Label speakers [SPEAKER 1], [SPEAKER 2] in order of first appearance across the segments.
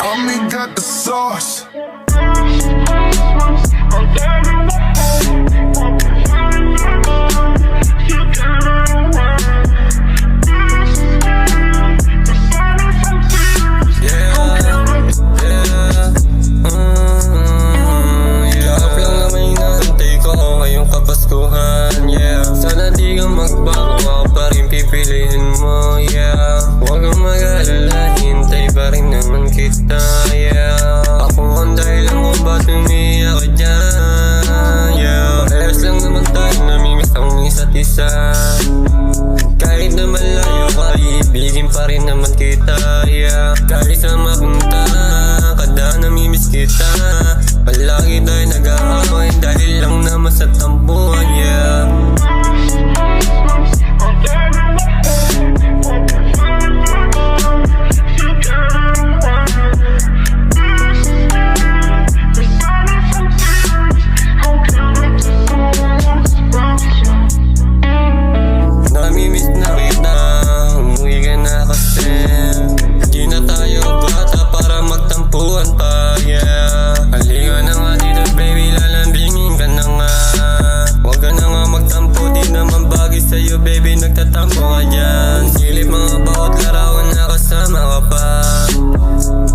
[SPEAKER 1] Mommy got the sauce.
[SPEAKER 2] Sana di ka magbago, ako pa rin pipiliin mo, yeah. Huwag kang mag-alala, hintay pa rin naman kita, yeah. Ako ang dahilan kung ba't umiiyak ka dyan, yeah. Parehas lang naman tayo, namimiss ang isa't isa. Kahit na malayo ka, iibigin pa rin naman kita, yeah. Kahit saan mapunta, kada namimiss kita. Palagi tayo nag-aaway dahil lang naman sa tampuhan, yeah. Namimiss na kita, umuwi ka na kasi di na tayo bata para magtampuhan pa, yeah. Halika na nga dito baby, lalambingin ka na nga. Huwag ka na nga magtampo, di naman bagay sa'yo baby, nagtatampo ka dyan. Silip mga bawat larawan na kasama ka pa.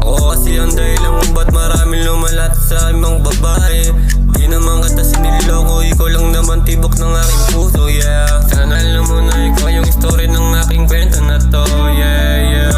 [SPEAKER 2] Ako kasi ang dahilan kung ba't maraming lumalat sa ibang babae. Di naman kita siniloko, ikaw lang naman tibok ng aking puso, yeah. Sana alam mo na ikaw yung story ng aking kwento na to, yeah, yeah.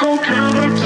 [SPEAKER 1] Okay.